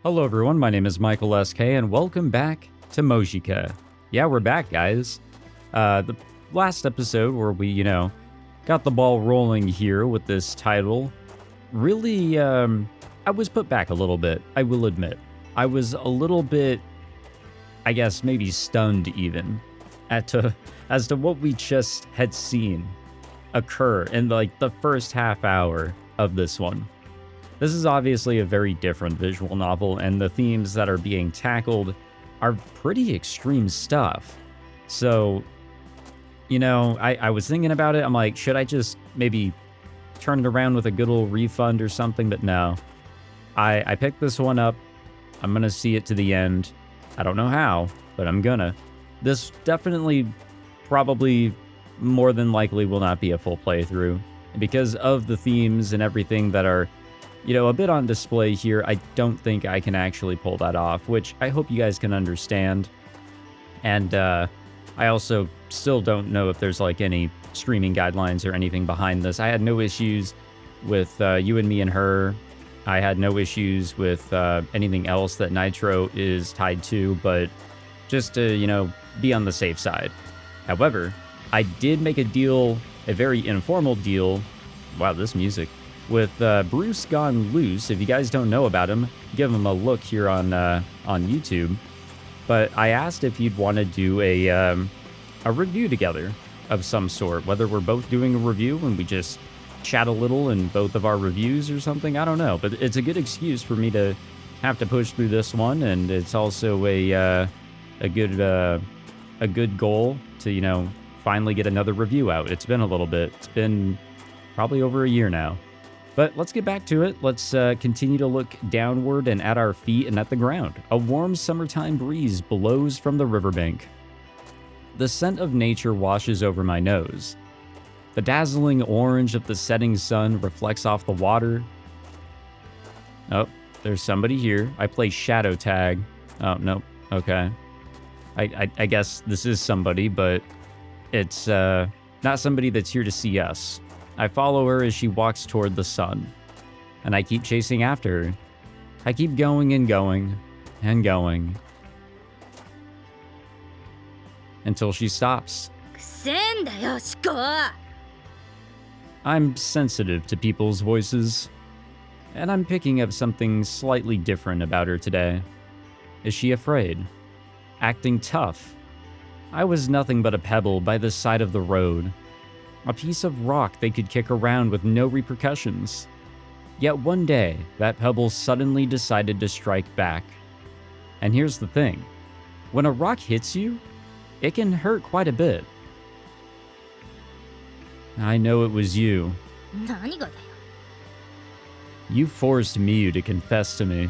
Hello everyone, my name is Michael SK and welcome back to Mojika. Yeah, we're back, guys. The last episode where we, got the ball rolling here with this title, really, I was put back a little bit, I will admit. I was a little bit, I guess, maybe stunned even, as to what we just had seen occur in, the first half hour of this one. This is obviously a very different visual novel, and the themes that are being tackled are pretty extreme stuff. So, I was thinking about it. I'm like, should I just maybe turn it around with a good old refund or something? But no. I picked this one up. I'm going to see it to the end. I don't know how, but I'm gonna. This definitely, probably, more than likely will not be a full playthrough. Because of the themes and everything that are a bit on display here, I don't think I can actually pull that off, which I hope you guys can understand. And I also still don't know if there's any streaming guidelines or anything behind this. I had no issues with You and Me and Her. I had no issues with anything else that Nitro is tied to, but just to, be on the safe side. However, I did make a deal, a very informal deal. Wow, this music. With Bruce Gone Loose. If you guys don't know about him, give him a look here on YouTube. But I asked if he'd want to do a review together of some sort, whether we're both doing a review and we just chat a little in both of our reviews or something. I don't know, but it's a good excuse for me to have to push through this one, and it's also a good goal to finally get another review out. It's been a little bit. It's been probably over a year now. But let's get back to it. Let's continue to look downward and at our feet and at the ground. A warm summertime breeze blows from the riverbank. The scent of nature washes over my nose. The dazzling orange of the setting sun reflects off the water. Oh, there's somebody here. I play shadow tag. Oh, no. Okay. I guess this is somebody, but it's not somebody that's here to see us. I follow her as she walks toward the sun, and I keep chasing after her. I keep going and going and going until she stops. I'm sensitive to people's voices, and I'm picking up something slightly different about her today. Is she afraid? Acting tough? I was nothing but a pebble by the side of the road. A piece of rock they could kick around with no repercussions. Yet one day, that pebble suddenly decided to strike back. And here's the thing. When a rock hits you, it can hurt quite a bit. I know it was you. You forced me to confess to me.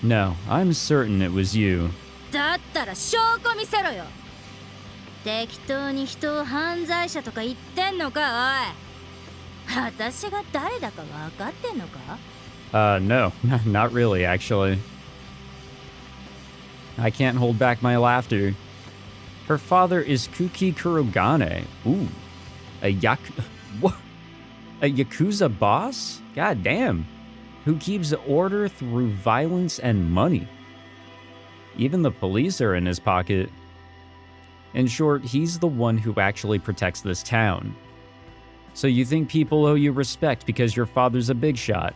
No, I'm certain it was you. だったら証拠見せろよ。適当に人を犯罪者とか言ってんのか、おい。私が誰だか分かってんのか？ No, not really, actually. I can't hold back my laughter. Her father is Kuki Kurogane. Ooh, a Yakuza boss? God damn. Who keeps order through violence and money. Even the police are in his pocket. In short, he's the one who actually protects this town. So you think people owe you respect because your father's a big shot?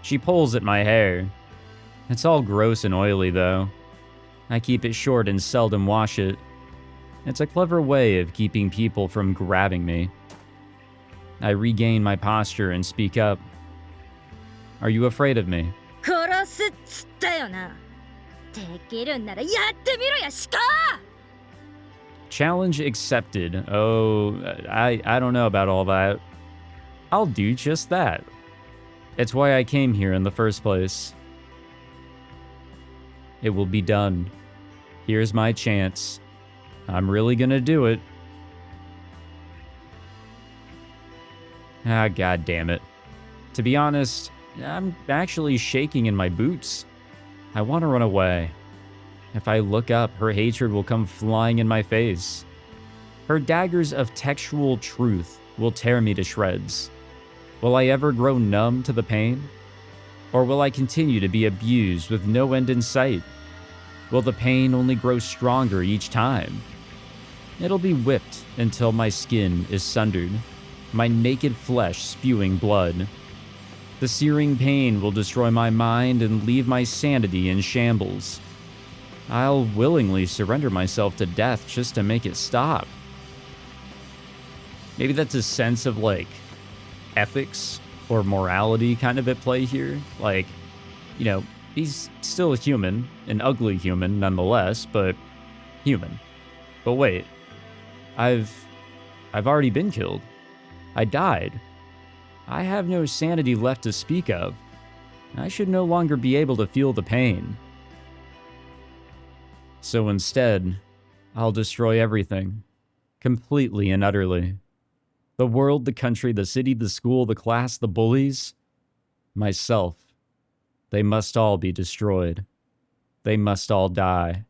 She pulls at my hair. It's all gross and oily, though. I keep it short and seldom wash it. It's a clever way of keeping people from grabbing me. I regain my posture and speak up. Are you afraid of me? Challenge accepted. Oh, I don't know about all that. I'll do just that. It's why I came here in the first place. It will be done. Here's my chance. I'm really gonna do it. Ah, god damn it. To be honest, I'm actually shaking in my boots. I want to run away. If I look up, her hatred will come flying in my face. Her daggers of textual truth will tear me to shreds. Will I ever grow numb to the pain? Or will I continue to be abused with no end in sight? Will the pain only grow stronger each time? It'll be whipped until my skin is sundered, my naked flesh spewing blood. The searing pain will destroy my mind and leave my sanity in shambles. I'll willingly surrender myself to death just to make it stop. Maybe that's a sense of, like, ethics or morality kind of at play here. Like, you know, he's still a human, an ugly human nonetheless, but human. But wait, I've already been killed. I died. I have no sanity left to speak of. I should no longer be able to feel the pain. So instead, I'll destroy everything, completely and utterly. The world, the country, the city, the school, the class, the bullies, myself. They must all be destroyed. They must all die.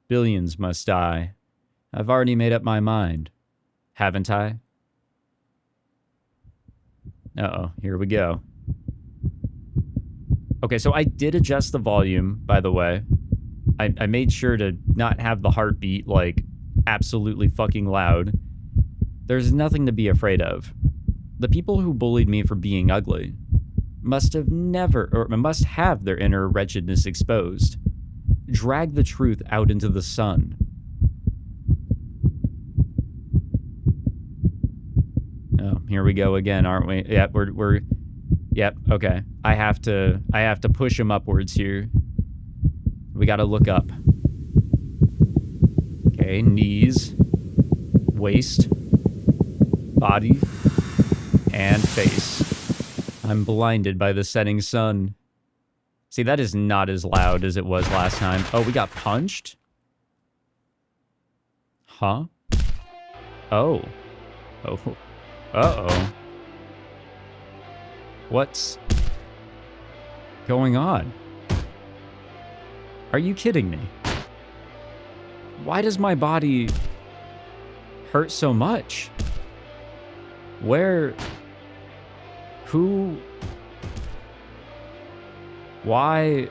Billions must die. I've already made up my mind. Haven't I? Uh-oh, here we go. Okay, so I did adjust the volume, by the way. I made sure to not have the heartbeat, like, absolutely fucking loud. There's nothing to be afraid of. The people who bullied me for being ugly must have their inner wretchedness exposed. Drag the truth out into the sun. Oh, here we go again, aren't we? Yep, yep, okay. I have to push him upwards here. We gotta look up. Okay, knees, waist, body, and face. I'm blinded by the setting sun. See, that is not as loud as it was last time. Oh, we got punched? Huh? Oh. Oh. Uh-oh. What's going on? Are you kidding me? Why does my body hurt so much? Where? Who? Why?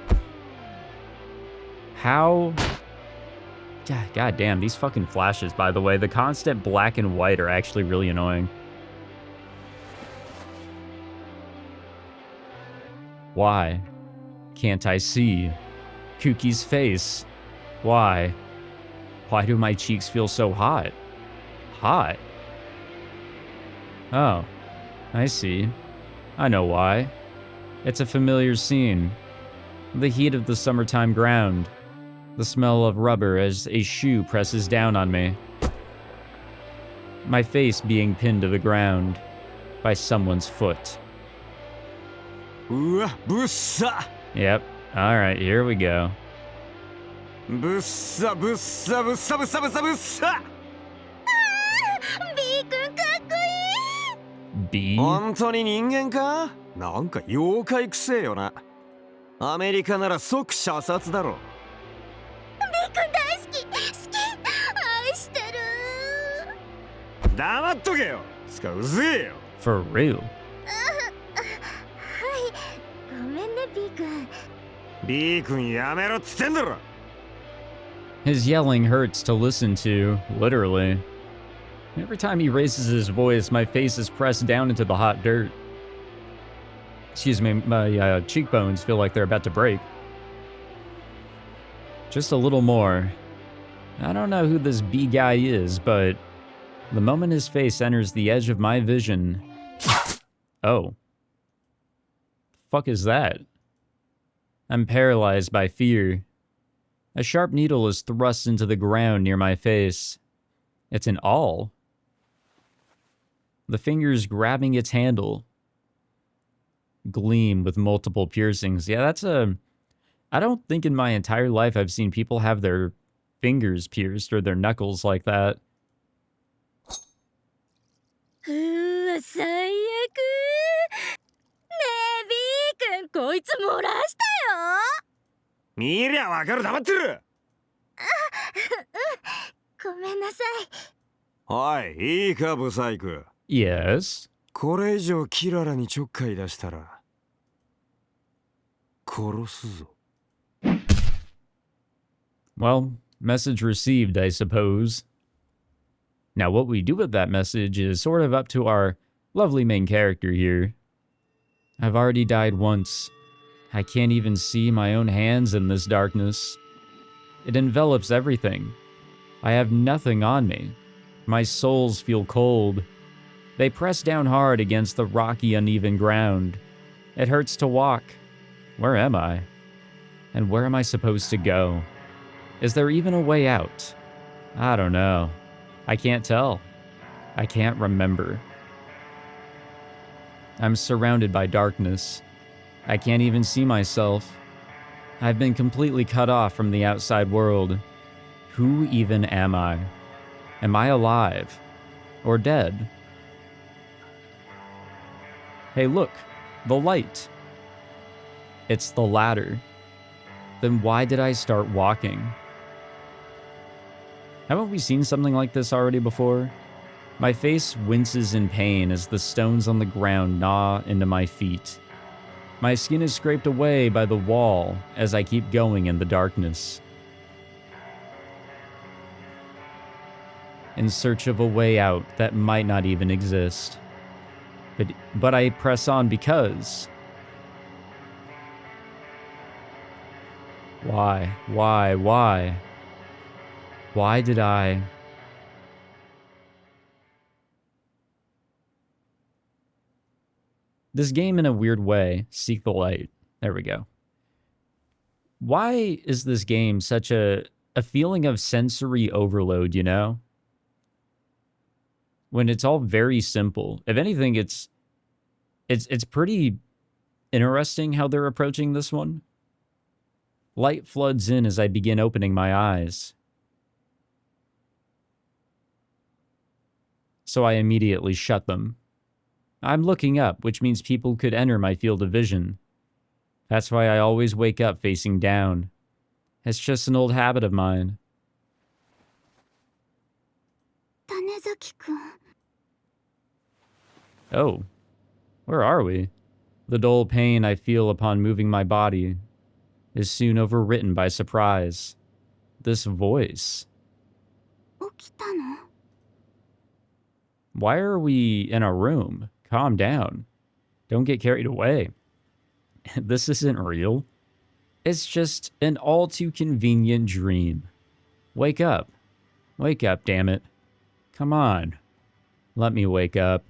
How? God damn, these fucking flashes, by the way. The constant black and white are actually really annoying. Why can't I see Kuki's face? Why? Why do my cheeks feel so hot? Hot? Oh, I see. I know why. It's a familiar scene. The heat of the summertime ground. The smell of rubber as a shoe presses down on me. My face being pinned to the ground by someone's foot. Yep. Alright, here we go. B? 本当に人間か？なんか妖怪くせえよな。アメリカなら即射殺だろ。B 君大好き、好き、愛してる。黙っとけよ。つかうぜえよ。 For real? はい、ごめんね B 君。B 君やめろっつってんだろ。 His yelling hurts to listen to, literally. Every time he raises his voice, my face is pressed down into the hot dirt. Excuse me, my cheekbones feel like they're about to break. Just a little more. I don't know who this B guy is, but the moment his face enters the edge of my vision... Oh. Fuck is that? I'm paralyzed by fear. A sharp needle is thrust into the ground near my face. It's an awl. The fingers grabbing its handle gleam with multiple piercings. Yeah, that's a... I don't think in my entire life I've seen people have their fingers pierced or their knuckles like that. うわ、最悪。ねえ B 君、こいつ漏らしたよ。見りゃわかる、黙ってる。ごめんなさい。おい、いいか、ブサイク。Yes? これ以上キララにちょっかい出したら、殺すぞ。Well, message received, I suppose. Now, what we do with that message is sort of up to our lovely main character here. I've already died once. I can't even see my own hands in this darkness. It envelops everything. I have nothing on me. My soles feel cold. They press down hard against the rocky, uneven ground. It hurts to walk. Where am I? And where am I supposed to go? Is there even a way out? I don't know. I can't tell. I can't remember. I'm surrounded by darkness. I can't even see myself. I've been completely cut off from the outside world. Who even am I? Am I alive? Or dead? Hey, look. The light. It's the ladder. Then why did I start walking? Haven't we seen something like this already before? My face winces in pain as the stones on the ground gnaw into my feet. My skin is scraped away by the wall as I keep going in the darkness. In search of a way out that might not even exist. But I press on because... Why? Why did I... This game, in a weird way, seek the light. There we go. Why is this game such a feeling of sensory overload, you know? When it's all very simple. If anything, it's pretty interesting how they're approaching this one. Light floods in as I begin opening my eyes. So I immediately shut them. I'm looking up, which means people could enter my field of vision. That's why I always wake up facing down. It's just an old habit of mine. Oh, where are we? The dull pain I feel upon moving my body is soon overwritten by surprise. This voice. Why are we in a room? Calm down. Don't get carried away. This isn't real. It's just an all too convenient dream. Wake up. Wake up, damn it. Come on. Let me wake up.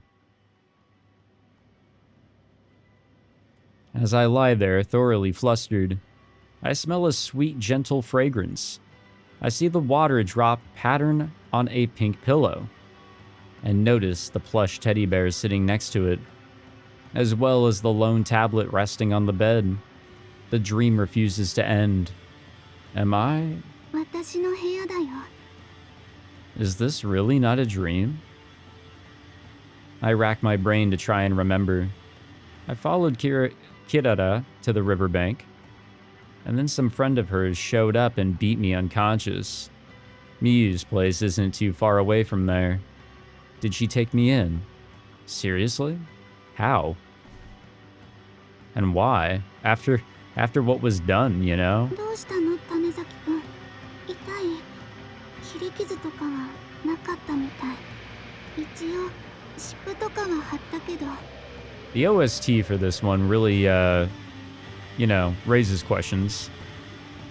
As I lie there, thoroughly flustered, I smell a sweet, gentle fragrance. I see the water drop pattern on a pink pillow, and notice the plush teddy bear sitting next to it, as well as the lone tablet resting on the bed. The dream refuses to end. Am I? Is this really not a dream? I rack my brain to try and remember. I followed Kirara to the riverbank, and then some friend of hers showed up and beat me unconscious. Miyu's place isn't too far away from there. Did she take me in? Seriously? How? And why? After what was done, you know? The OST for this one really, raises questions.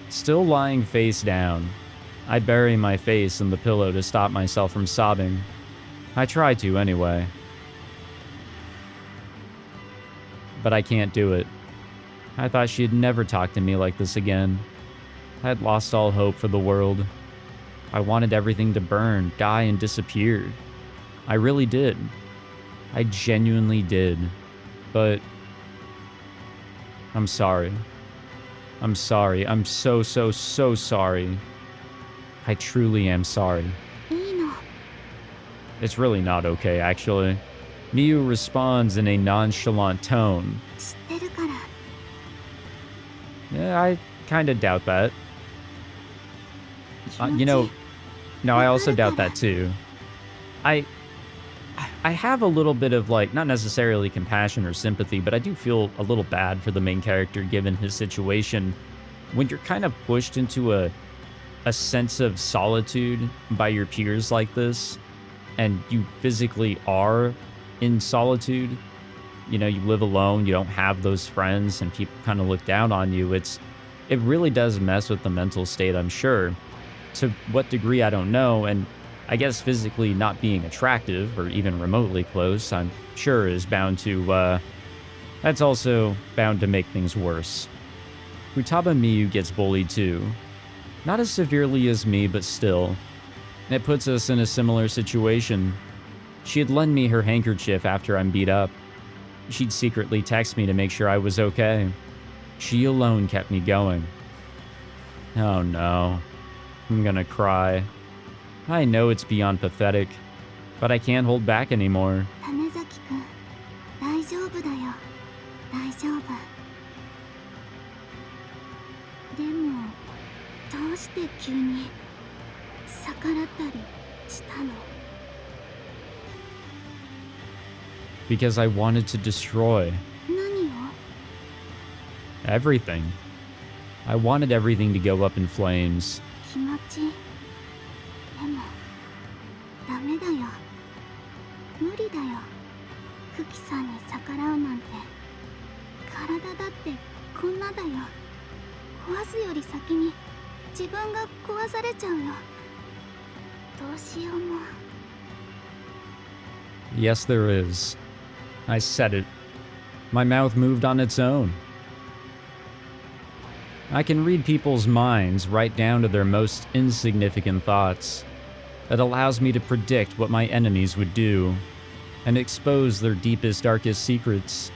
Still lying face down, I bury my face in the pillow to stop myself from sobbing. I try to, anyway. But I can't do it. I thought she'd never talk to me like this again. I had lost all hope for the world. I wanted everything to burn, die, and disappear. I really did. I genuinely did. But... I'm sorry. I'm sorry. I'm so sorry. I truly am sorry. It's really not okay, actually. Miyu responds in a nonchalant tone. Yeah, I kinda doubt that. No, I also doubt that too. I have a little bit of, like, not necessarily compassion or sympathy, but I do feel a little bad for the main character given his situation. When you're kind of pushed into a sense of solitude by your peers like this, and you physically are in solitude, you know, you live alone, you don't have those friends, and people kind of look down on you, it really does mess with the mental state, I'm sure. To what degree, I don't know, and I guess physically not being attractive, or even remotely close, I'm sure is bound to, that's also bound to make things worse. Futaba Miyu gets bullied too. Not as severely as me, but still. It puts us in a similar situation. She'd lend me her handkerchief after I'm beat up. She'd secretly text me to make sure I was okay. She alone kept me going. Oh no. I'm gonna cry. I know it's beyond pathetic, but I can't hold back anymore. 種崎くん、大丈夫だよ。大丈夫。でも、どうして急に逆らったりしたの? Because I wanted to destroy 何を? everything. I wanted everything to go up in flames. 気持ち。でも、ダメだよ。無理だよ。フキさんに逆らうなんて。体だってこんなだよ。壊すより先に自分が壊されちゃうよ。どうしようも。Yes, there is. I said it. My mouth moved on its own. I can read people's minds right down to their most insignificant thoughts. It allows me to predict what my enemies would do and expose their deepest, darkest secrets.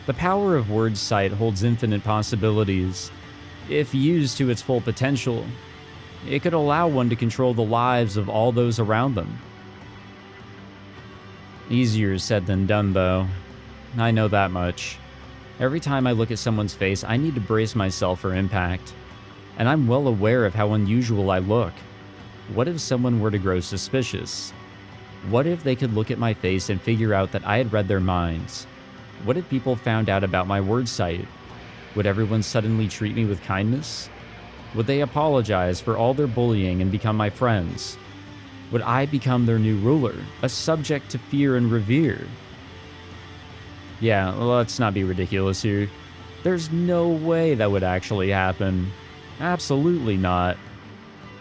The power of Wordsight holds infinite possibilities. If used to its full potential, it could allow one to control the lives of all those around them. Easier said than done, though. I know that much. Every time I look at someone's face, I need to brace myself for impact. And I'm well aware of how unusual I look. What if someone were to grow suspicious? What if they could look at my face and figure out that I had read their minds? What if people found out about my Wordsight? Would everyone suddenly treat me with kindness? Would they apologize for all their bullying and become my friends? Would I become their new ruler, a subject to fear and revere? Yeah, let's not be ridiculous here. There's no way that would actually happen. Absolutely not.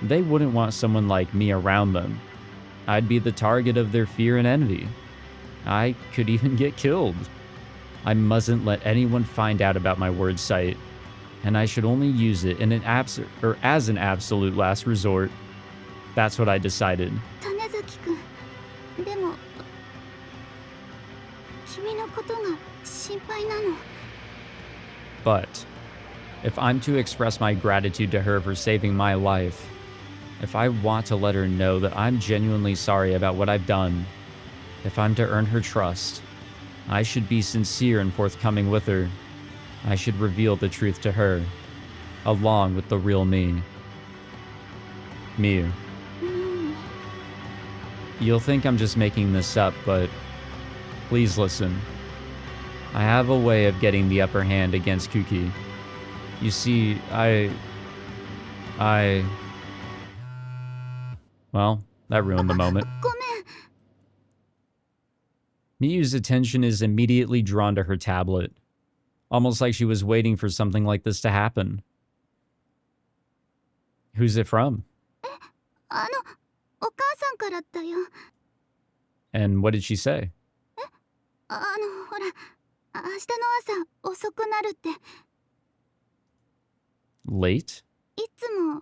They wouldn't want someone like me around them. I'd be the target of their fear and envy. I could even get killed. I mustn't let anyone find out about my Wordsight, and I should only use it in as an absolute last resort. That's what I decided. 種崎くん、でも君のことが心配なの。 But if I'm to express my gratitude to her for saving my life, if I want to let her know that I'm genuinely sorry about what I've done, if I'm to earn her trust, I should be sincere and forthcoming with her. I should reveal the truth to her, along with the real me. Miyu. You'll think I'm just making this up, but please listen. I have a way of getting the upper hand against Kuki. You see, Well, that ruined the moment. ごめん。 Miyu's attention is immediately drawn to her tablet, almost like she was waiting for something like this to happen. Who's it from? お母さんからだよ。 And what did she say? ほら、明日の朝遅くなるって。 Late? いつも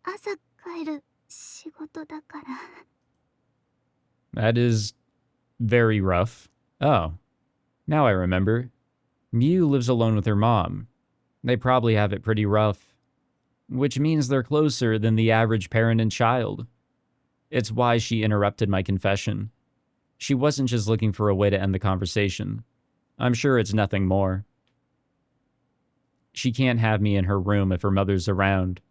朝帰る仕事だから。 That is very rough. Oh, now I remember. Miyu lives alone with her mom. They probably have it pretty rough, which means they're closer than the average parent and child. It's why she interrupted my confession. She wasn't just looking for a way to end the conversation. I'm sure it's nothing more. She can't have me in her room if her mother's around.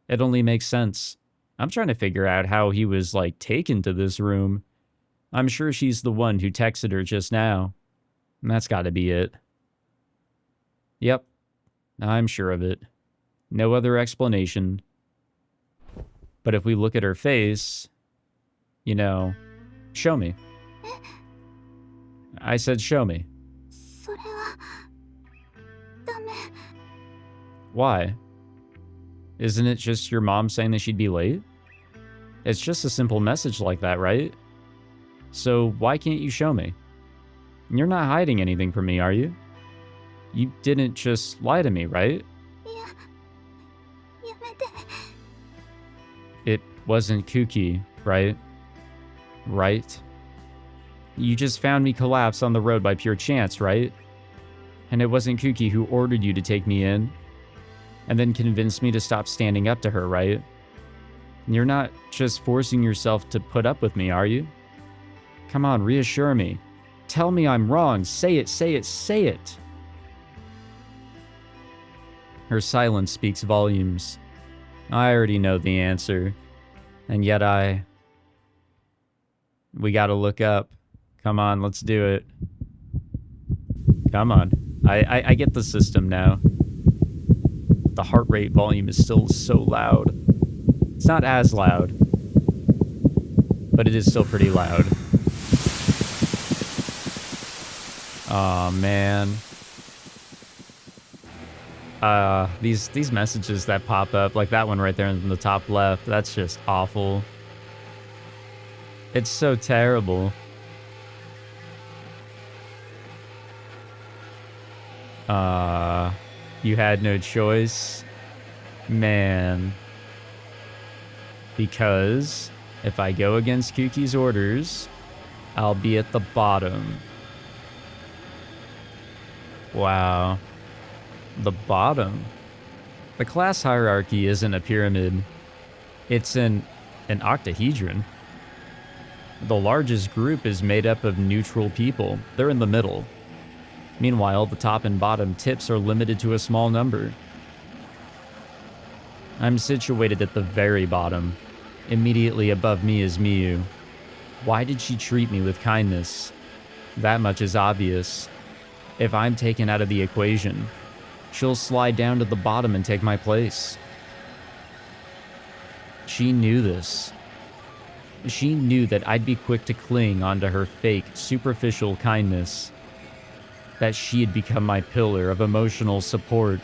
It only makes sense. I'm trying to figure out how he was, like, taken to this room. I'm sure she's the one who texted her just now. And that's got to be it. Yep, I'm sure of it. No other explanation. But if we look at her face, you know, show me. I said show me. Why? Isn't it just your mom saying that she'd be late? It's just a simple message like that, right? So why can't you show me? You're not hiding anything from me, are you? You didn't just lie to me, right? It wasn't Kuki, right? Right? You just found me collapsed on the road by pure chance, right? And it wasn't Kuki who ordered you to take me in and then convinced me to stop standing up to her, right? You're not just forcing yourself to put up with me, are you? Come on, reassure me. Tell me I'm wrong. Say it, say it, say it. Her silence speaks volumes. I already know the answer. And yet we gotta look up. Come on, let's do it. Come on. I get the system now. The heart rate volume is still so loud. It's not as loud, but it is still pretty loud. Aw, man. These messages that pop up, like that one right there in the top left, that's just awful. It's so terrible. You had no choice? Man. Because if I go against Kuki's orders, I'll be at the bottom. Wow. The bottom? The class hierarchy isn't a pyramid. It's an octahedron. The largest group is made up of neutral people. They're in the middle. Meanwhile, the top and bottom tips are limited to a small number. I'm situated at the very bottom. Immediately above me is Miyu. Why did she treat me with kindness? That much is obvious. If I'm taken out of the equation, she'll slide down to the bottom and take my place. She knew this. She knew that I'd be quick to cling onto her fake, superficial kindness. That she had become my pillar of emotional support.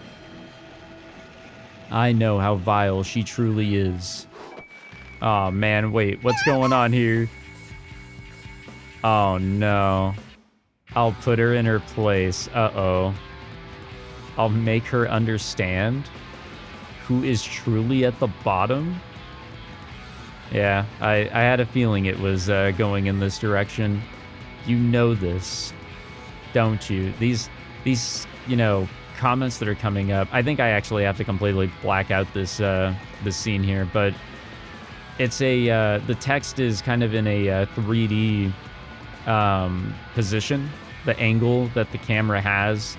I know how vile she truly is. Oh man, wait, what's going on here? Oh no. I'll put her in her place. Uh-oh. I'll make her understand who is truly at the bottom. Yeah, I had a feeling it was going in this direction. You know this, don't you? These you know, comments that are coming up. I think I actually have to completely black out this scene here, but it's the text is kind of in a 3D position. The angle that the camera has,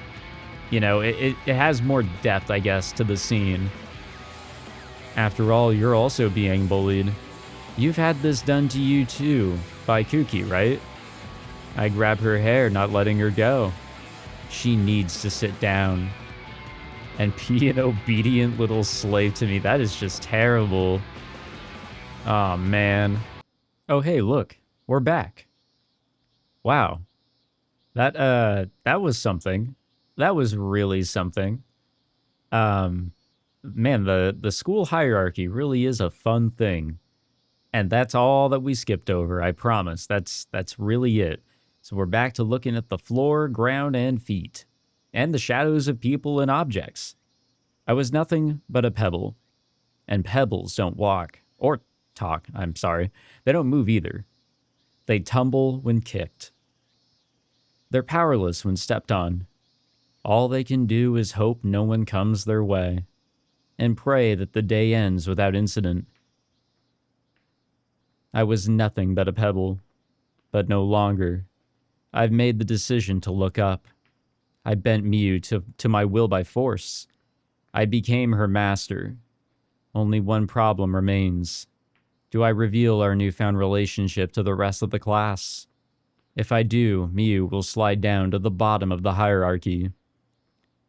you know, it has more depth, I guess, to the scene. After all, you're also being bullied. You've had this done to you too, by Kuki, right? I grab her hair, not letting her go. She needs to sit down and be an obedient little slave to me. That is just terrible. Oh, man. Oh, hey, look. We're back. Wow. That was something. That was really something. Man, the school hierarchy really is a fun thing. And that's all that we skipped over, I promise. That's really it. So we're back to looking at the floor, ground, and feet. And the shadows of people and objects. I was nothing but a pebble. And pebbles don't walk. Or talk, I'm sorry. They don't move either. They tumble when kicked. They're powerless when stepped on. All they can do is hope no one comes their way. And pray that the day ends without incident. I was nothing but a pebble. But no longer. I've made the decision to look up. I bent Miyu to my will by force. I became her master. Only one problem remains. Do I reveal our newfound relationship to the rest of the class? If I do, Miyu will slide down to the bottom of the hierarchy.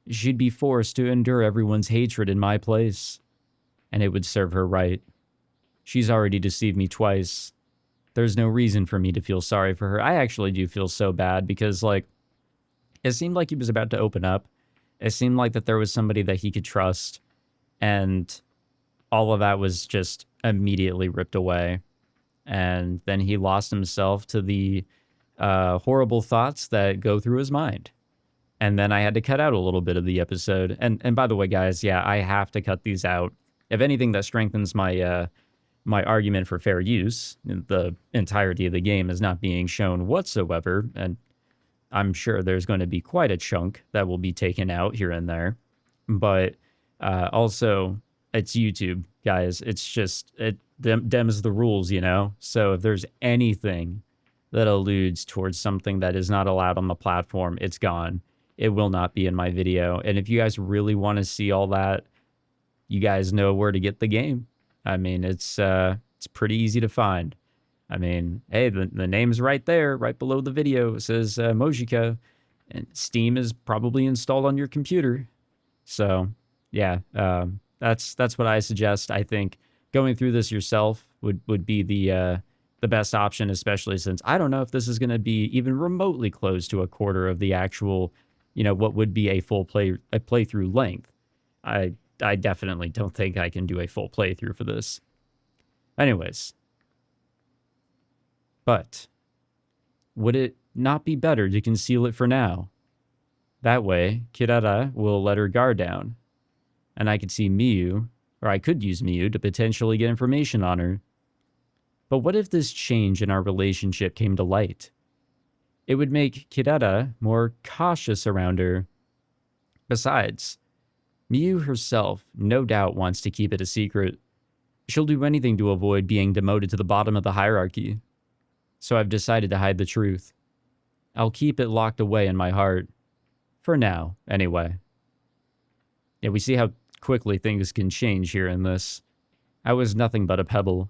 She'd be forced to endure everyone's hatred in my place, and it would serve her right. She's already deceived me twice. There's no reason for me to feel sorry for her. I actually do feel so bad because, like, it seemed like he was about to open up. It seemed like that there was somebody that he could trust, and all of that was just immediately ripped away. And then he lost himself to the horrible thoughts that go through his mind. And then I had to cut out a little bit of the episode. And by the way, guys, yeah, I have to cut these out. If anything, that strengthens my my argument for fair use. The entirety of the game is not being shown whatsoever, and I'm sure there's going to be quite a chunk that will be taken out here and there. But also, it's YouTube, guys. It's just, it dems the rules, you know? So if there's anything that alludes towards something that is not allowed on the platform, it's gone. It will not be in my video. And if you guys really want to see all that, you guys know where to get the game. I mean, it's pretty easy to find. I mean, hey, the name's right there, right below the video. It says Mojika, and Steam is probably installed on your computer. So, yeah, that's what I suggest. I think going through this yourself would be the best option, especially since I don't know if this is going to be even remotely close to a quarter of the actual, you know, what would be a full playthrough length. I definitely don't think I can do a full playthrough for this. Anyways. But would it not be better to conceal it for now? That way, Kirara will let her guard down, and I could see Miyu, or I could use Miyu to potentially get information on her. But what if this change in our relationship came to light? It would make Kirara more cautious around her. Besides, Miyu herself no doubt wants to keep it a secret. She'll do anything to avoid being demoted to the bottom of the hierarchy. So I've decided to hide the truth. I'll keep it locked away in my heart. For now, anyway. Yeah, we see how quickly things can change here in this. I was nothing but a pebble,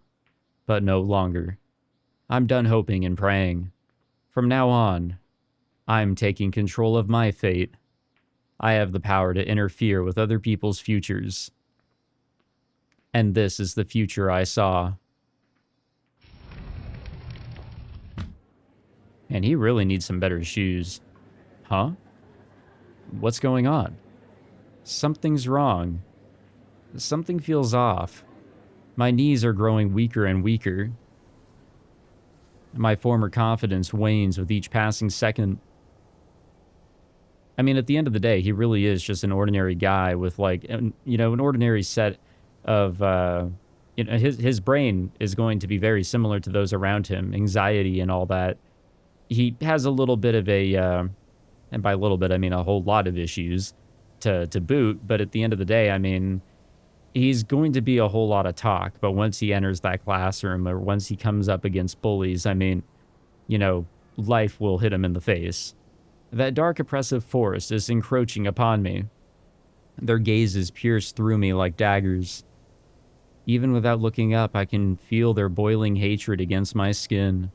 but no longer. I'm done hoping and praying. From now on, I'm taking control of my fate. I have the power to interfere with other people's futures. And this is the future I saw. And he really needs some better shoes. Huh? What's going on? Something's wrong. Something feels off. My knees are growing weaker and weaker. My former confidence wanes with each passing second. I mean, at the end of the day, he really is just an ordinary guy with, like, you know, an ordinary set of, you know, his brain is going to be very similar to those around him, anxiety and all that. He has a little bit of a, and by a little bit, I mean a whole lot of issues to boot, but at the end of the day, I mean, he's going to be a whole lot of talk, but once he enters that classroom or once he comes up against bullies, I mean, you know, life will hit him in the face. That dark oppressive force is encroaching upon me. Their gazes pierce through me like daggers. Even without looking up, I can feel their boiling hatred against my skin.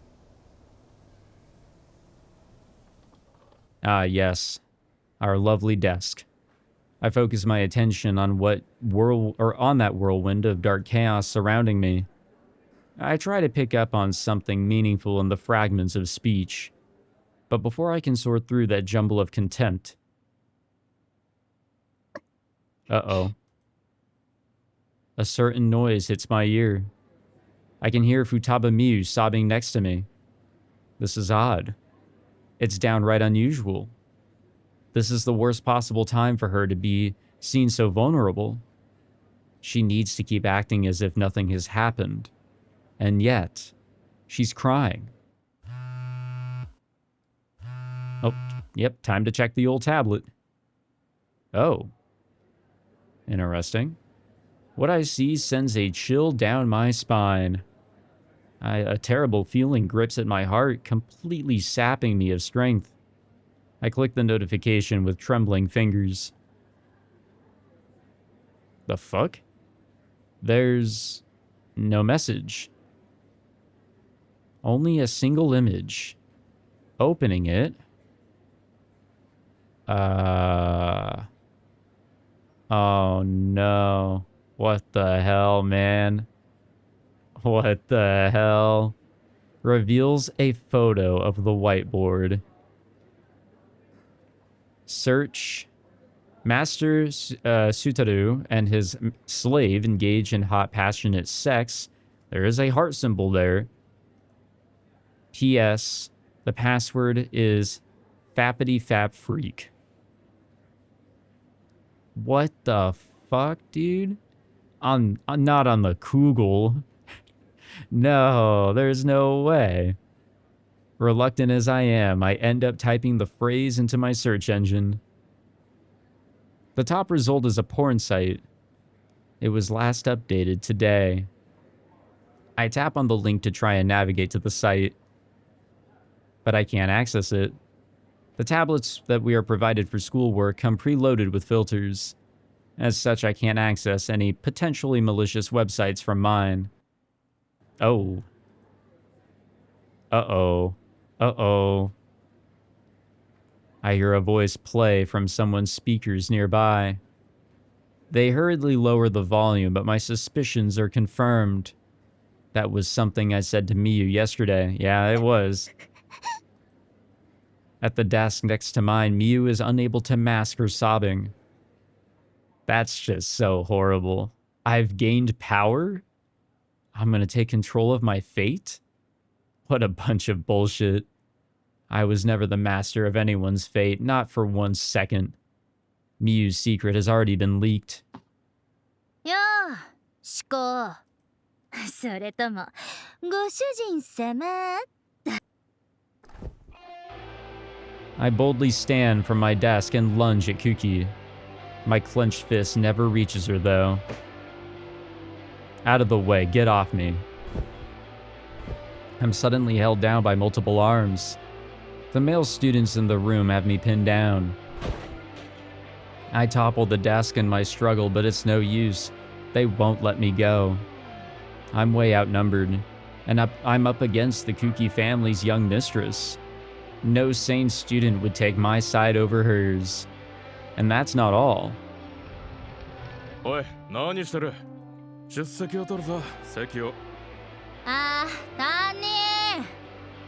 Ah, yes. Our lovely desk. I focus my attention on on that whirlwind of dark chaos surrounding me. I try to pick up on something meaningful in the fragments of speech, but before I can sort through that jumble of contempt... Uh-oh. A certain noise hits my ear. I can hear Futaba Miyu sobbing next to me. This is odd. It's downright unusual. This is the worst possible time for her to be seen so vulnerable. She needs to keep acting as if nothing has happened. And yet, she's crying. Oh, yep, time to check the old tablet. Oh. Interesting. What I see sends a chill down my spine. A terrible feeling grips at my heart, completely sapping me of strength. I click the notification with trembling fingers. The fuck? There's no message. Only a single image. Opening it. Oh no. What the hell, man? What the hell? Reveals a photo of the whiteboard. Search. Master Suteru and his slave engage in hot, passionate sex. There is a heart symbol there. P.S. The password is fappity fap freak. What the fuck, dude? Not on the Google. No, there's no way. Reluctant as I am, I end up typing the phrase into my search engine. The top result is a porn site. It was last updated today. I tap on the link to try and navigate to the site, but I can't access it. The tablets that we are provided for schoolwork come preloaded with filters. As such, I can't access any potentially malicious websites from mine. Oh. Uh-oh. Uh-oh. I hear a voice play from someone's speakers nearby. They hurriedly lower the volume, but my suspicions are confirmed. That was something I said to Miyu yesterday. Yeah, it was. At the desk next to mine, Miyu is unable to mask her sobbing. That's just so horrible. I've gained power? I'm gonna take control of my fate? What a bunch of bullshit. I was never the master of anyone's fate, not for 1 second. Miyu's secret has already been leaked. Yeah, 思考。それとも、ご主人様 I boldly stand from my desk and lunge at Kuki. My clenched fist never reaches her, though. Out of the way, get off me. I'm suddenly held down by multiple arms. The male students in the room have me pinned down. I topple the desk in my struggle, but it's no use. They won't let me go. I'm way outnumbered, and I'm up against the Kuki family's young mistress. No sane student would take my side over hers. And that's not all. Oi, 何してる? 出席を取るぞ、席を。あー、担任。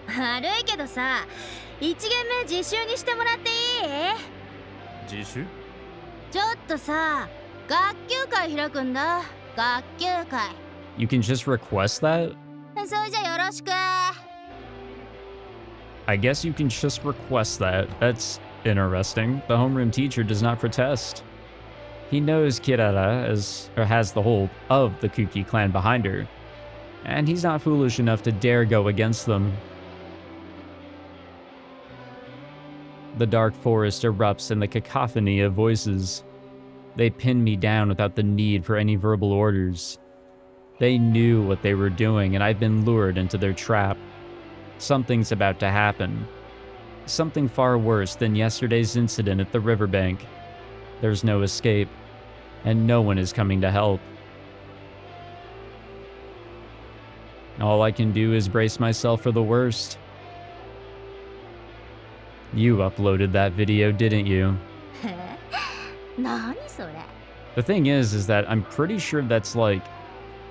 悪いけどさ、1限目自習にしてもらっていい？自習？ちょっとさ、学級会開くんだ。学級会。You can just request that? それじゃよろしく。I guess you can just request that. That's interesting. The homeroom teacher does not protest. He knows Kirara has the whole of the Kuki clan behind her, and he's not foolish enough to dare go against them. The dark forest erupts in the cacophony of voices. They pin me down without the need for any verbal orders. They knew what they were doing, and I've been lured into their trap. Something's about to happen. Something far worse than yesterday's incident at the riverbank. There's no escape, and no one is coming to help. All I can do is brace myself for the worst. You uploaded that video, didn't you? 何それ? The thing is that I'm pretty sure that's like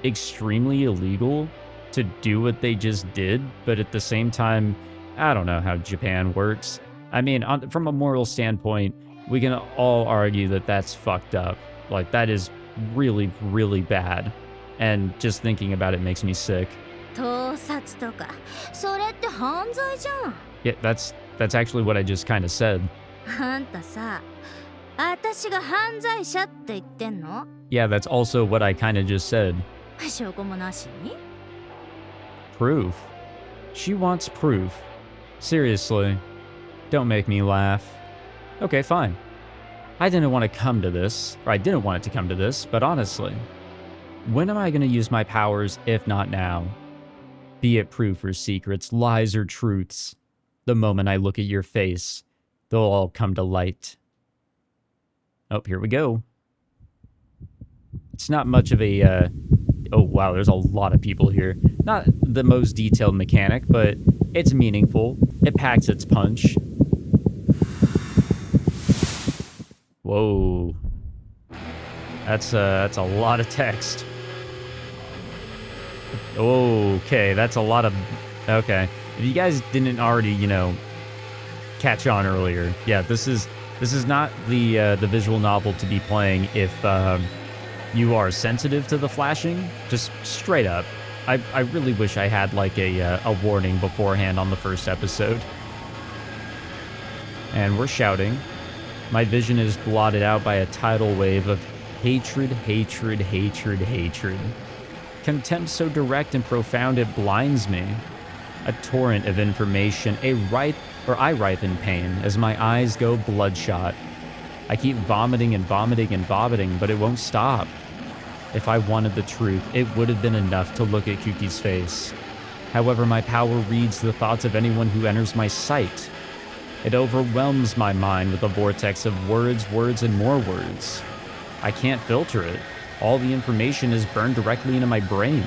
extremely illegal to do what they just did, but at the same time, I don't know how Japan works. I mean, from a moral standpoint, we can all argue that that's fucked up. Like, that is really, really bad. And just thinking about it makes me sick. 盗撮とか、それって犯罪じゃん。Yeah, that's actually what I just kind of said. あんたさ、私が犯罪者って言ってんの? Yeah, that's also what I kind of just said. 証拠もなしに? Proof. She wants proof. Seriously. Don't make me laugh. Okay, fine. I didn't want to come to this, or I didn't want it to come to this, but honestly, when am I going to use my powers if not now? Be it proof or secrets, lies or truths. The moment I look at your face, they'll all come to light. Oh, here we go. It's not much of a Oh, wow, there's a lot of people here. Not the most detailed mechanic, but it's meaningful. It packs its punch. Whoa. That's a lot of text. Okay, that's a lot of... Okay. If you guys didn't already, catch on earlier, yeah, this is not the visual novel to be playing if you are sensitive to the flashing. Just straight up. I really wish I had like a warning beforehand on the first episode. And we're shouting. My vision is blotted out by a tidal wave of hatred, hatred, hatred, hatred. Contempt so direct and profound it blinds me. A torrent of information, I writhe in pain as my eyes go bloodshot. I keep vomiting and vomiting and vomiting, but it won't stop. If I wanted the truth, it would have been enough to look at Kuki's face. However, my power reads the thoughts of anyone who enters my sight. It overwhelms my mind with a vortex of words, words, and more words. I can't filter it. All the information is burned directly into my brain.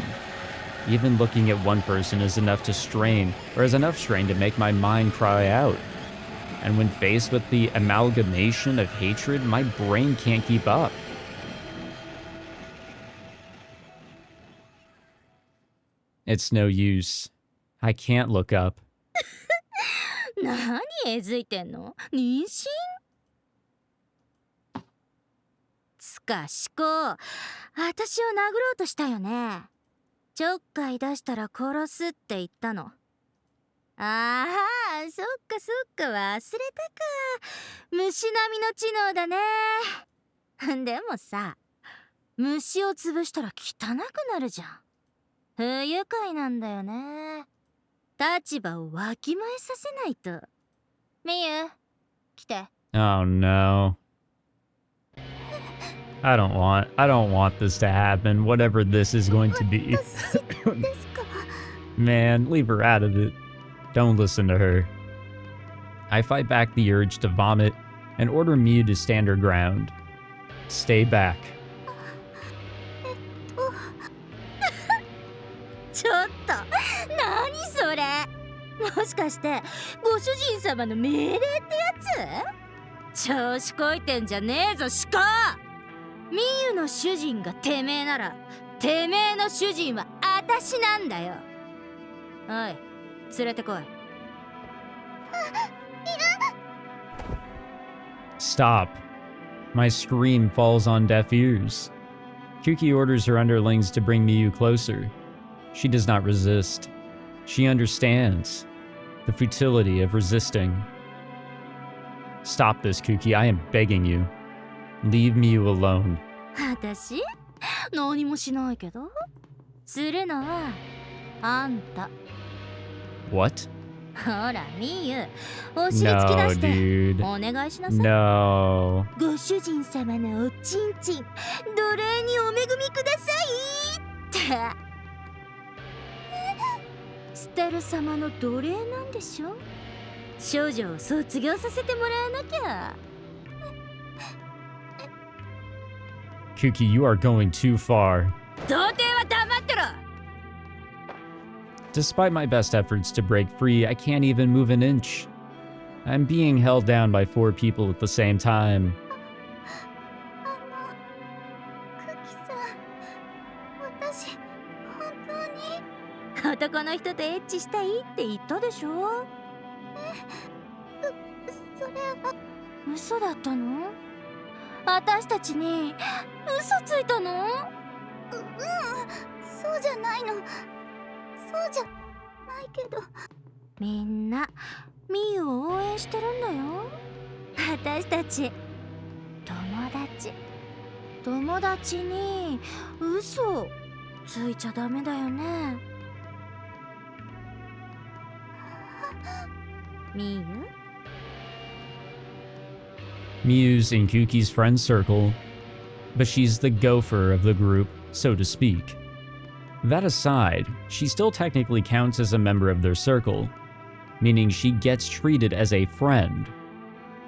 Even looking at one person is enough strain to make my mind cry out. And when faced with the amalgamation of hatred, my brain can't keep up. It's no use. I can't look up. 何えずいてんの？妊娠？つか思考、私を殴ろうとしたよね。ちょっかい出したら殺すって言ったの。ああ、そっかそっか、忘れたか。虫並みの知能だね。でもさ、虫を潰したら汚くなるじゃん。不愉快なんだよね。立場をわきまえさせないと。みゆ、来て。Oh no. I don't want this to happen, whatever this is going to be. Man, leave her out of it. Don't listen to her. I fight back the urge to vomit and order Miyu to stand her ground. Stay back. ちょっと、何それ？もしかしてご主人様の命令ってやつ？調子こいてんじゃねえぞ、シカ！ミユの主人がてめえなら、てめえの主人はあたしなんだよ。おい、連れてこい。Stop. My scream falls on deaf ears. Kuki orders her underlings to bring Miyu closer. She does not resist. She understands the futility of resisting. Stop this, Kuki. I am begging you. Leave Miyu alone. 私？何もしないけど。するのはあんた。What? ほら、ミユ、お尻突き出して、お願いしなさい。No. ご主人様のおちんちん、奴隷にお恵みくださいって。ステル様の奴隷なんでしょ？少女を卒業させてもらわなきゃ。Kuki, you are going too far. 童貞は黙ってろ! Despite my best efforts to break free, I can't even move an inch. I'm being held down by 4 people at the same time. 男の人とエッチしたいって言ったでしょ？それは嘘だったの？私たちに嘘ついたの？そうじゃないの。そうじゃないけど。みんなミユを応援してるんだよ。私たち友達に嘘ついちゃダメだよね。Miyu? Miyu's in Kuki's friend circle, but she's the gopher of the group, so to speak. That aside, she still technically counts as a member of their circle, meaning she gets treated as a friend.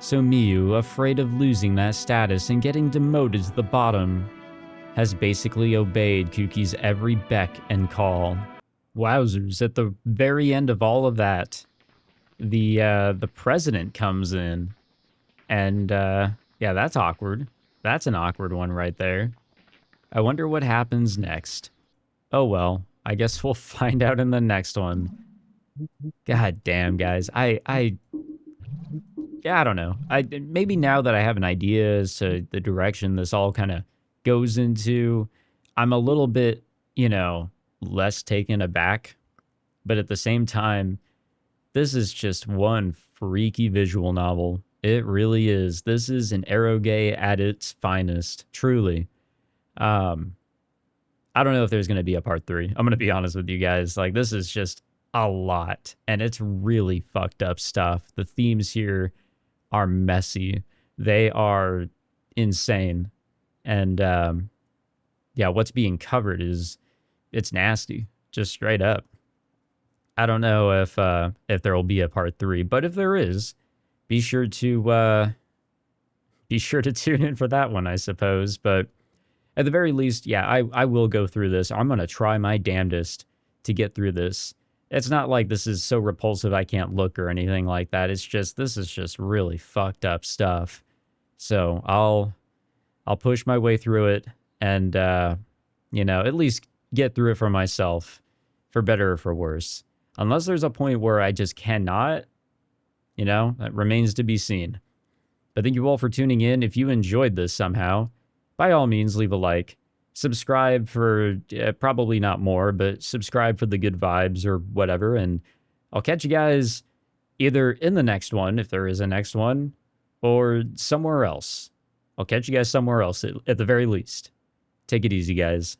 So Miyu, afraid of losing that status and getting demoted to the bottom, has basically obeyed Kuki's every beck and call. Wowzers, at the very end of all of that, the president comes in, and yeah, that's awkward. That's an awkward one right there. I wonder what happens next. Oh well, I guess we'll find out in the next one. God damn, guys. Yeah, I don't know. Maybe now that I have an idea as to the direction this all kind of goes into, I'm a little bit, you know, less taken aback. But at the same time, this is just one freaky visual novel. It really is. This is an eroge at its finest, truly. I don't know if there's going to be a part 3. I'm going to be honest with you guys. Like, this is just a lot, and it's really fucked up stuff. The themes here are messy. They are insane. And yeah, what's being covered it's nasty, just straight up. I don't know if there will be a part 3, but if there is, be sure to tune in for that one, I suppose. But at the very least, yeah, I will go through this. I'm gonna try my damnedest to get through this. It's not like this is so repulsive I can't look or anything like that. It's just, this is just really fucked up stuff. So I'll push my way through it and, you know, at least get through it for myself, for better or for worse. Unless there's a point where I just cannot, you know, that remains to be seen. But thank you all for tuning in. If you enjoyed this somehow, by all means, leave a like. Subscribe for probably not more, but subscribe for the good vibes or whatever. And I'll catch you guys either in the next one, if there is a next one, or somewhere else. I'll catch you guys somewhere else at the very least. Take it easy, guys.